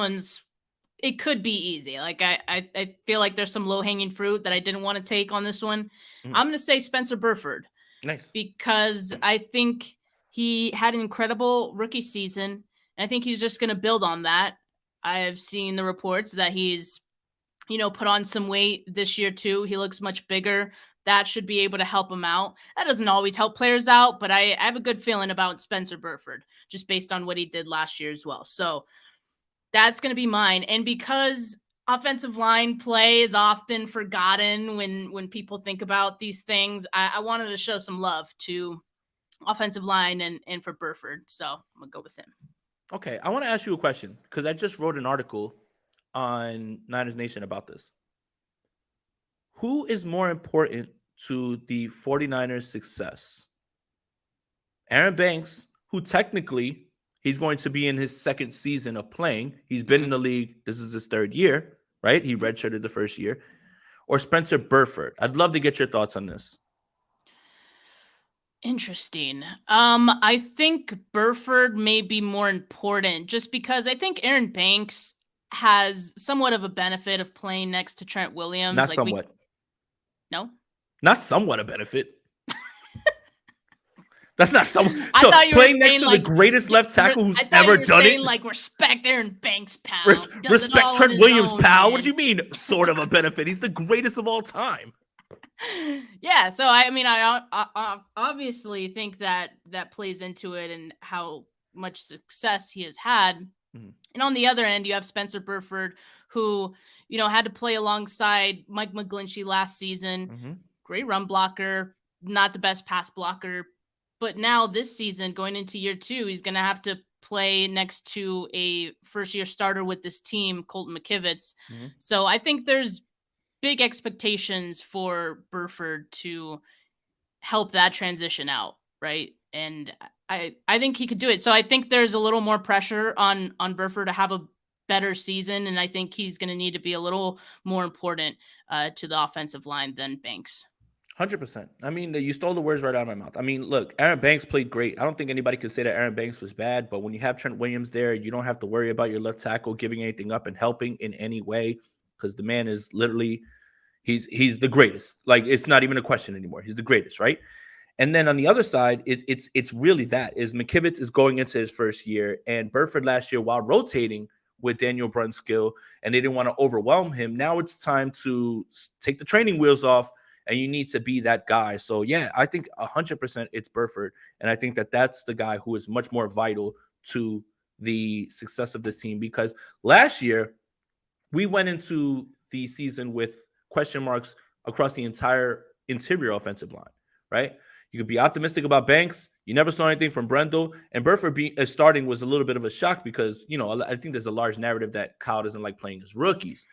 it could be easy. Like I feel like there's some low-hanging fruit that I didn't want to take on this one. Mm-hmm. I'm going to say Spencer Burford. Nice. Because I think he had an incredible rookie season, and I think he's just going to build on that. I've seen the reports that he's, put on some weight this year too. He looks much bigger. That should be able to help him out. That doesn't always help players out, but I have a good feeling about Spencer Burford just based on what he did last year as well. So that's going to be mine. And because offensive line play is often forgotten when people think about these things, I wanted to show some love to offensive line and for Burford. So I'm going to go with him. Okay. I want to ask you a question because I just wrote an article on Niners Nation about this. Who is more important to the 49ers' success? Aaron Banks, who technically he's going to be in his second season of playing. He's been in the league. This is his third year, right? He redshirted the first year. Or Spencer Burford. I'd love to get your thoughts on this. Interesting. I think Burford may be more important just because I think Aaron Banks has somewhat of a benefit of playing next to Trent Williams. Not somewhat. No? Not somewhat a benefit. That's not some. I So thought you were playing next saying, to like, the greatest left tackle who's I thought ever you were done saying, it. like, respect Aaron Banks, pal. Does it Respect all on Trent his Williams, own, pal. man. What do you mean, sort of a benefit? He's the greatest of all time. Yeah, so I mean, I obviously think that plays into it and how much success he has had. Mhm. And on the other end, you have Spencer Burford, who, you know, had to play alongside Mike McGlinchey last season. Mhm. Great run blocker, not the best pass blocker. But now this season, going into year 2, he's going to have to play next to a first-year starter with this team, Colton McKivitz. Mhm. So I think there's big expectations for Burford to help that transition out, right? And I think he could do it. So I think there's a little more pressure on Burford to have a better season, and I think he's going to need to be a little more important to the offensive line than Banks. 100%. I mean, you stole the words right out of my mouth. I mean, look, Aaron Banks played great. I don't think anybody could say that Aaron Banks was bad, but when you have Trent Williams there, you don't have to worry about your left tackle giving anything up and helping in any way because the man is literally he's the greatest. Like it's not even a question anymore. He's the greatest, right? And then on the other side, it's really that is McKivitz is going into his first year, and Burford last year while rotating with Daniel Brunskill, and they didn't want to overwhelm him. Now it's time to take the training wheels off, and you need to be that guy. So yeah, I think 100% it's Burford, and I think that that's the guy who is much more vital to the success of this team because last year we went into the season with question marks across the entire interior offensive line, right? You could be optimistic about Banks. You never saw anything from Brendel. And Burford starting was a little bit of a shock because, you know, I think there's a large narrative that Kyle doesn't like playing as rookies.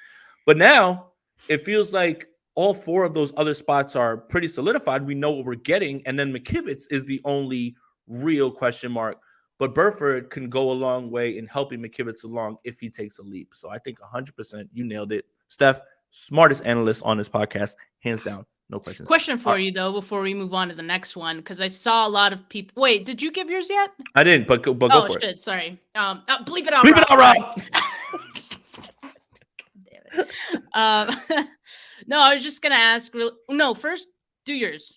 But now it feels like all 4 of those other spots are pretty solidified. We know what we're getting. And then McKivitz is the only real question mark. But Burford can go a long way in helping McKivitz along if he takes a leap. So I think 100% you nailed it. Steph, smartest analyst on this podcast, hands down. No questions. Question for you, though, before we move on to the next one, because I saw a lot of people. Wait, did you give yours yet? I didn't, but go for shit, it. Sorry. Bleep it out, Bleep it out, Rob. Damn it. No, I was just gonna ask. No, first do yours,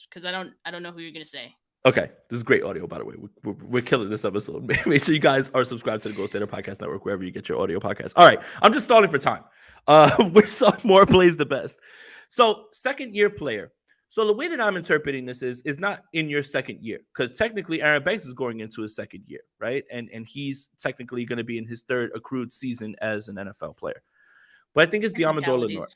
because I don't know who you're gonna say. Okay, this is great audio, by the way. We're killing this episode. Make sure you guys are subscribed to the Gold Standard Podcast Network, wherever you get your audio podcast. All right, I'm just stalling for time. Which sophomore plays the best? So, second-year player. So the way that I'm interpreting this is not in your second year, because technically Aaron Banks is going into his second year, right? And he's technically going to be in his third accrued season as an NFL player. But I think it's Diamador Lenore.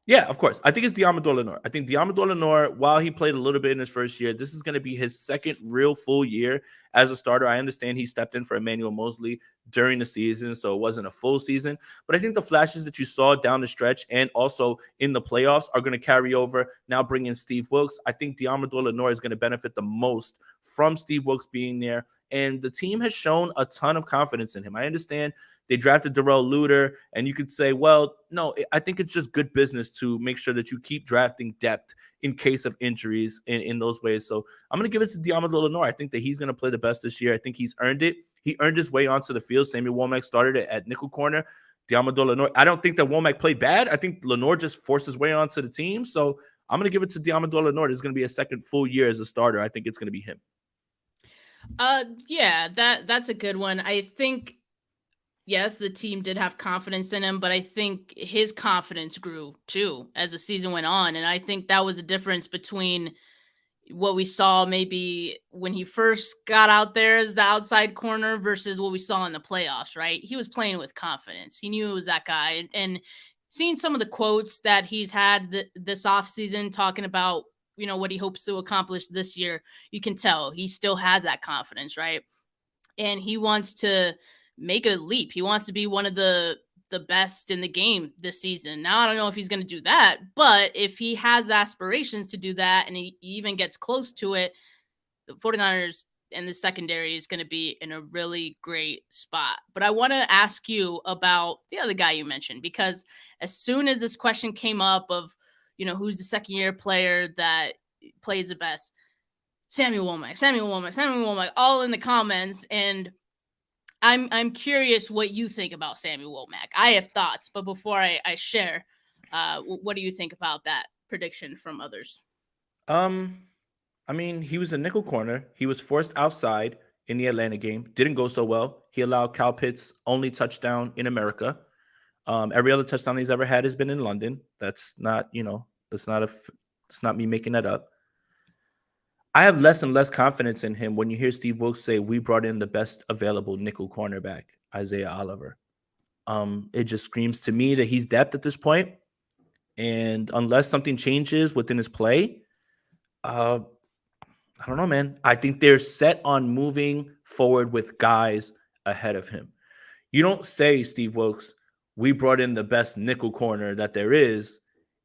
Yeah, of course. I think it's Diamador Lenore. I think Diamador Lenore, while he played a little bit in his first year, this is going to be his second real full year as a starter. I understand he stepped in for Emmanuel Mosley during the season, so it wasn't a full season. But I think the flashes that you saw down the stretch and also in the playoffs are going to carry over. Now bring in Steve Wilks. I think Diamador Lenore is going to benefit the most from Steve Wilks being there. And the team has shown a ton of confidence in him. I understand they drafted Darrell Luter, and you could say, well, no, I think it's just good business to make sure that you keep drafting depth in case of injuries in those ways. So I'm going to give it to Diamador Lenore. I think that he's going to play the best this year. I think he's earned it. He earned his way onto the field. Samuel Womack started at nickel corner. Diamador Lenore, I don't think that Womack played bad. I think Lenore just forced his way onto the team. So I'm going to give it to Diamador Lenore. This is going to be a second full year as a starter. I think it's going to be him. Yeah, that's a good one. I think, yes, the team did have confidence in him, but I think his confidence grew too as the season went on. And I think that was a difference between what we saw maybe when he first got out there as the outside corner versus what we saw in the playoffs, right? He was playing with confidence. He knew it was that guy. And seeing some of the quotes that he's had this offseason talking about, you know, what he hopes to accomplish this year, you can tell he still has that confidence, right? And he wants to make a leap. He wants to be one of the the best in the game this season. Now, I don't know if he's going to do that, but if he has aspirations to do that and he even gets close to it, the 49ers and the secondary is going to be in a really great spot. But I want to ask you about the other guy you mentioned, because as soon as this question came up of, who's the second year player that plays the best, Samuel Womack, all in the comments. And I'm curious what you think about Samuel Womack. I have thoughts, but before I share, what do you think about that prediction from others? I mean, he was a nickel corner. He was forced outside in the Atlanta game. Didn't go so well. He allowed Kyle Pitts' only touchdown in America. Every other touchdown he's ever had has been in London. That's not, it's not me making that up. I have less and less confidence in him when you hear Steve Wilks say we brought in the best available nickel cornerback, Isaiah Oliver. It just screams to me that he's depth at this point. And unless something changes within his play, I don't know, man. I think they're set on moving forward with guys ahead of him. You don't say, Steve Wilks, we brought in the best nickel corner that there is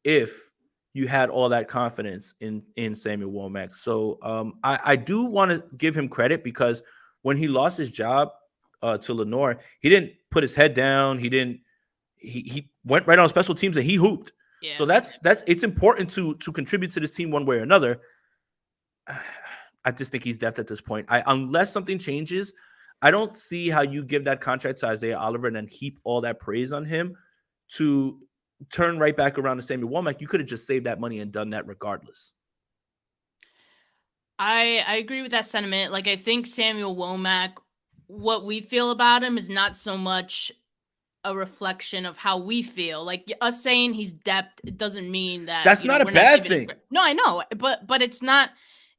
if you had all that confidence in Samuel Womack. So I do want to give him credit, because when he lost his job to Lenore, he didn't put his head down. He went right on special teams and he hooped. Yeah. So it's important to contribute to this team one way or another. I just think he's depth at this point. Unless something changes, I don't see how you give that contract to Isaiah Oliver and then heap all that praise on him to turn right back around to Samuel Womack. You could have just saved that money and done that regardless. I agree with that sentiment. Like, I think Samuel Womack, what we feel about him is not so much a reflection of how we feel. Like, us saying he's depth, it doesn't mean that that's not a bad thing. No, I know, but it's not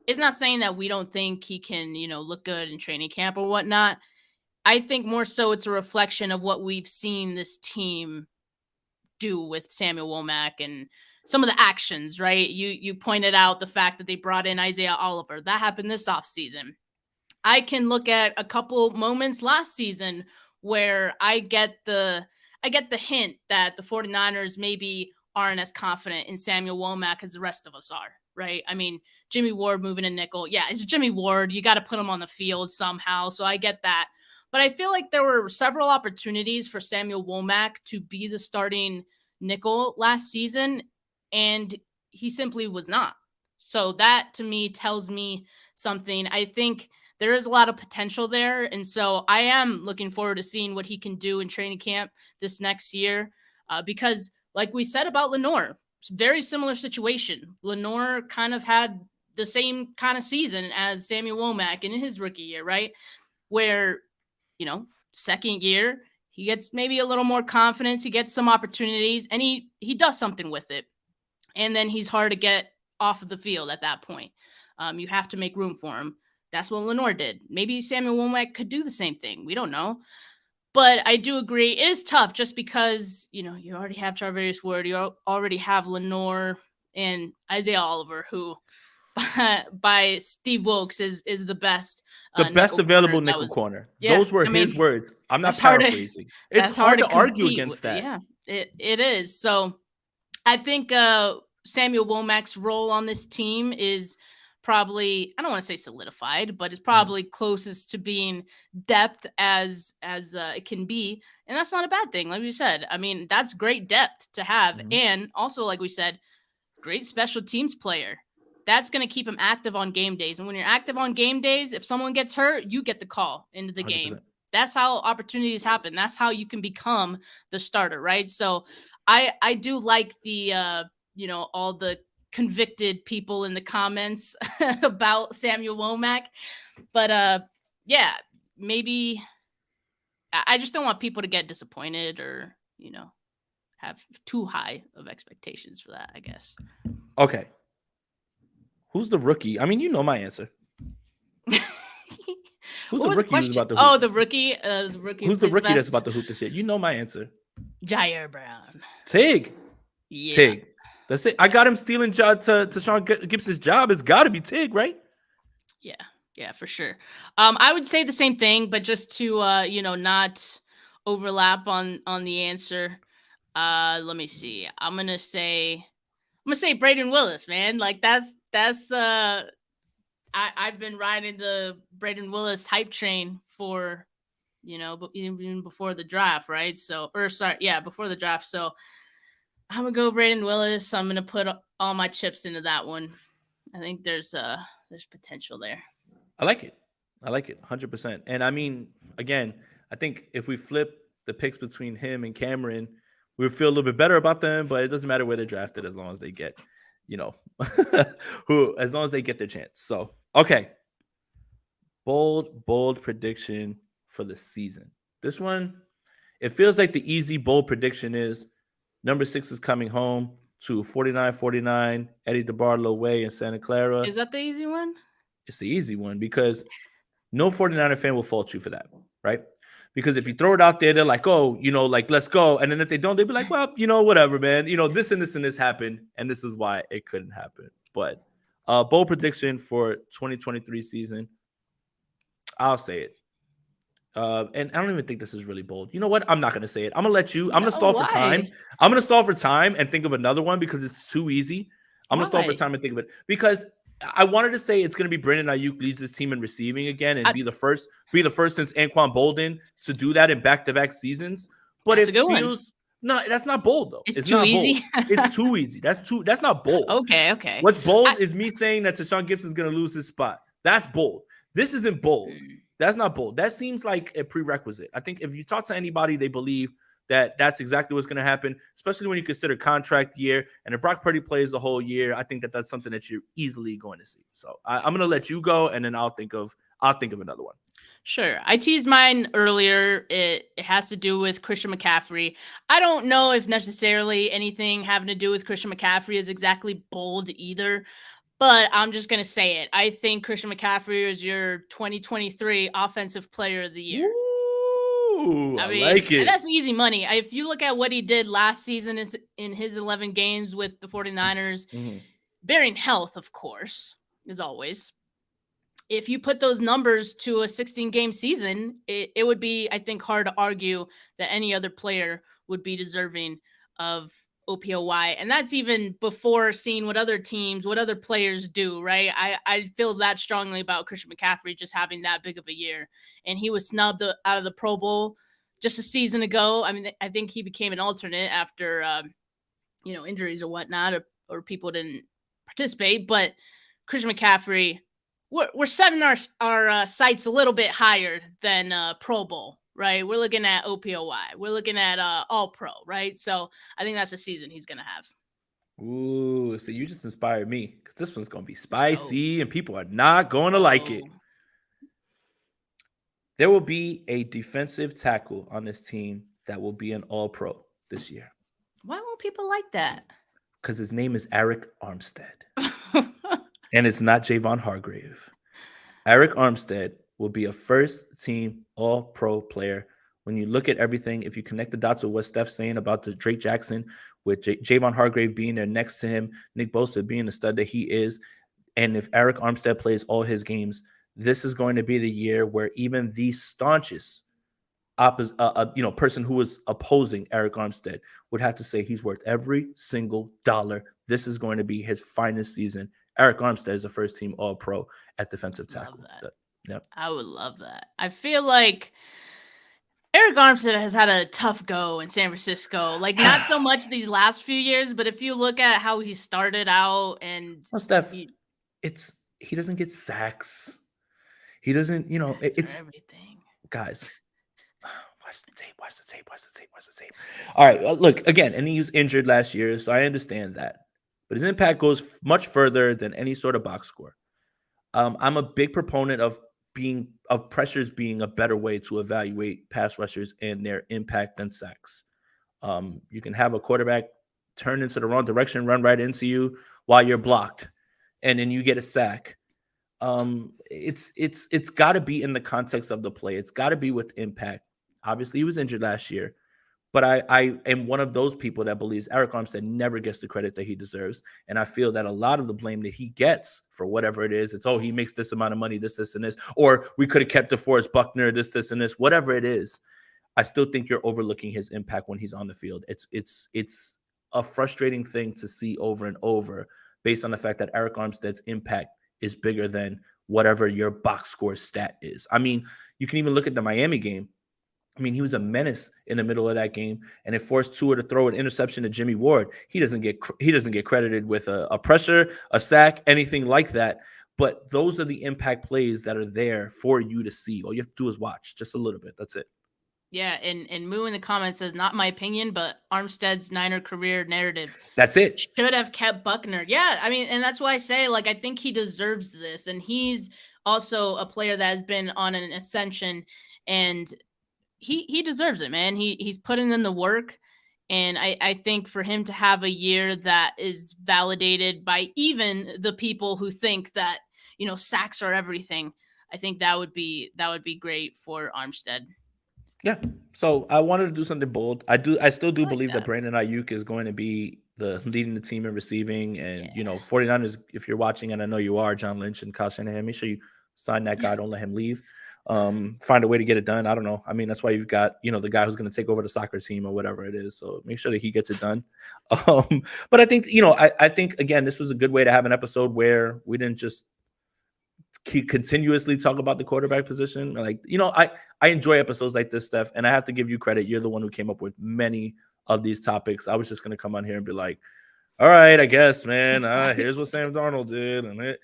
saying that we don't think he can, look good in training camp or whatnot. I think more so it's a reflection of what we've seen this team do with Samuel Womack and some of the actions, right? You pointed out the fact that they brought in Isaiah Oliver. That happened this offseason. I can look at a couple moments last season where I get the hint that the 49ers maybe aren't as confident in Samuel Womack as the rest of us are, right? I mean, Jimmy Ward moving a nickel. Yeah, it's Jimmy Ward. You got to put him on the field somehow. So I get that. But I feel like there were several opportunities for Samuel Womack to be the starting nickel last season, and he simply was not. So that, to me, tells me something. I think there is a lot of potential there, and so I am looking forward to seeing what he can do in training camp this next year, because like we said about Lenore, it's a very similar situation. Lenore kind of had the same kind of season as Samuel Womack in his rookie year, right? Where, second year, he gets maybe a little more confidence, he gets some opportunities, and he does something with it. And then he's hard to get off of the field at that point. You have to make room for him. That's what Lenore did. Maybe Samuel Womack could do the same thing. We don't know. But I do agree. It is tough just because, you already have Charvarius Ward. You already have Lenore and Isaiah Oliver, who by Steve Wilks is the best. The best available nickel corner. Yeah, those were his words. I'm not paraphrasing. It's hard to argue against that. Yeah, it is. So I think Samuel Womack's role on this team is probably, I don't want to say solidified, but it's probably closest to being depth as it can be. And that's not a bad thing. Like we said, I mean, that's great depth to have. And also, like we said, great special teams player. That's going to keep him active on game days. And when you're active on game days, if someone gets hurt, you get the call into the 100%. Game. That's how opportunities happen. That's how you can become the starter, right? So I do like the, all the convicted people in the comments about Samuel Womack. But, maybe I just don't want people to get disappointed or, have too high of expectations for that, I guess. Okay. Who's the rookie? I mean, you know my answer. Who's the rookie who's about to hoop? Oh, the rookie. The rookie. Who's the rookie that's about to hoop this year? You know my answer. Jair Brown. Tig. Yeah. Tig. That's it. I got him stealing to Sean Gibson's job. It's got to be Tig, right? Yeah, for sure. I would say the same thing, but just to not overlap on the answer. Let me see. I'm gonna say Braden Willis, man. Like that's I've been riding the Braden Willis hype train for even before the draft, right? So, or sorry, yeah, before the draft. So I'm gonna go Braden Willis. I'm gonna put all my chips into that one. I think there's potential there. I like it. I like it 100%. And I mean, again, I think if we flip the picks between him and Cameron, we would feel a little bit better about them, but it doesn't matter where they're drafted as long as they get, you know, as long as they get their chance. So, okay. Bold prediction for the season. This one, it feels like the easy bold prediction is number 6 is coming home to 49-49 Eddie DeBartolo Way in Santa Clara. Is that the easy one? It's the easy one because no 49er fan will fault you for that, right? Because if you throw it out there, they're like, oh, like, let's go. And then if they don't, they'll be like, well, whatever, man. This and this and this happened, and this is why it couldn't happen. But bold prediction for 2023 season, I'll say it. And I don't even think this is really bold. You know what? I'm not going to say it. I'm going to let you. I'm going to stall for time. I'm going to stall for time and think of another one because it's too easy. I'm going to stall for time and think of it because I wanted to say it's going to be Brandon Ayuk leads this team in receiving again and be the first since Anquan Bolden to do that in back-to-back seasons. But it feels no, that's not bold though. It's too easy. It's too easy. That's not bold. Okay. What's bold is me saying that Tashaun Gibson's going to lose his spot. That's bold. This isn't bold. That's not bold. That seems like a prerequisite. I think if you talk to anybody, they believe that that's exactly what's going to happen, especially when you consider contract year. And if Brock Purdy plays the whole year, I think that that's something that you're easily going to see. So I'm going to let you go, and then I'll think of another one. Sure. I teased mine earlier. It has to do with Christian McCaffrey. I don't know if necessarily anything having to do with Christian McCaffrey is exactly bold either. But I'm just going to say it. I think Christian McCaffrey is your 2023 Offensive Player of the Year. Ooh, I mean, like it. And that's easy money. If you look at what he did last season in his 11 games with the 49ers, bearing health, of course, as always. If you put those numbers to a 16-game season, it would be, I think, hard to argue that any other player would be deserving of OPOY. And that's even before seeing what other players do, right? I feel that strongly about Christian McCaffrey just having that big of a year. And he was snubbed out of the Pro Bowl just a season ago. I mean, I think he became an alternate after, injuries or whatnot, or people didn't participate. But Christian McCaffrey, we're setting our sights a little bit higher than Pro Bowl. Right, we're looking at OPOY. We're looking at All Pro, right? So I think that's a season he's gonna have. Ooh, so you just inspired me because this one's gonna be spicy and people are not gonna like it. There will be a defensive tackle on this team that will be an All Pro this year. Why won't people like that? Because his name is Eric Armstead, and it's not Javon Hargrave. Eric Armstead will be a first-team All-Pro player. When you look at everything, if you connect the dots with what Steph's saying about the Drake Jackson, with Javon Hargrave being there next to him, Nick Bosa being the stud that he is, and if Eric Armstead plays all his games, this is going to be the year where even the staunchest person who was opposing Eric Armstead would have to say he's worth every single dollar. This is going to be his finest season. Eric Armstead is a first-team All-Pro at defensive tackle. Yep. I would love that. I feel like Eric Armstead has had a tough go in San Francisco. Like, not so much these last few years, but if you look at how he started out and Steph, he doesn't get sacks. He doesn't, it's everything. Guys. Watch the tape. All right, look, again, and he was injured last year, so I understand that. But his impact goes much further than any sort of box score. I'm a big proponent of pressures being a better way to evaluate pass rushers and their impact than sacks. You can have a quarterback turn into the wrong direction, run right into you while you're blocked, and then you get a sack. It's got to be in the context of the play. It's got to be with impact. Obviously, he was injured last year, but I am one of those people that believes Eric Armstead never gets the credit that he deserves. And I feel that a lot of the blame that he gets for whatever it is, it's, he makes this amount of money, this, and this, or we could have kept DeForest Buckner, this, and this, whatever it is. I still think you're overlooking his impact when he's on the field. It's a frustrating thing to see over and over based on the fact that Eric Armstead's impact is bigger than whatever your box score stat is. I mean, you can even look at the Miami game. I mean, he was a menace in the middle of that game, and it forced Tua to throw an interception to Jimmy Ward. He doesn't get credited with a pressure, a sack, anything like that. But those are the impact plays that are there for you to see. All you have to do is watch just a little bit. That's it. Yeah, and Moo in the comments says, not my opinion, but Armstead's Niner career narrative. That's it. Should have kept Buckner. Yeah, I mean, and that's why I say, like, I think he deserves this. And he's also a player that has been on an ascension, and he deserves it, man. He's putting in the work. And I think for him to have a year that is validated by even the people who think that, you know, sacks are everything, I think that would be great for Armstead. Yeah. So I wanted to do something bold. I still do I like believe that that. Brandon Ayuk is going to be the leading the team in receiving. And, Yeah. 49ers, if you're watching, and I know you are, John Lynch and Kyle Shanahan, make sure you sign that guy. Don't let him leave. Find a way to get it done. I don't know. I mean, that's why you've got, the guy who's going to take over the soccer team or whatever it is. So make sure that he gets it done. But I think, I think, again, this was a good way to have an episode where we didn't just continuously talk about the quarterback position. Like, I enjoy episodes like this, Steph, and I have to give you credit. You're the one who came up with many of these topics. I was just going to come on here and be like, all right, I guess, man, here's what Sam Darnold did. And it,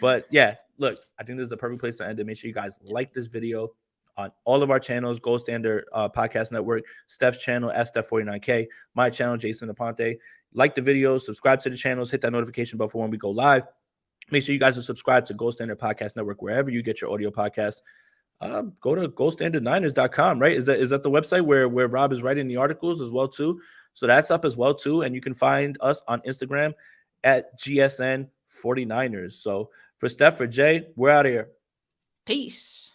but yeah, look, I think this is a perfect place to end it. Make sure you guys like this video on all of our channels, Gold Standard Podcast Network, Steph's channel at Steph49K, my channel, Jason Aponte. Like the videos, subscribe to the channels, hit that notification bell for when we go live. Make sure you guys are subscribed to Gold Standard Podcast Network wherever you get your audio podcasts. Go to goldstandardniners.com, right? Is that the website where Rob is writing the articles as well too? So that's up as well too, and you can find us on Instagram at GSN49ers. So for Steph, for Jay, we're out of here. Peace.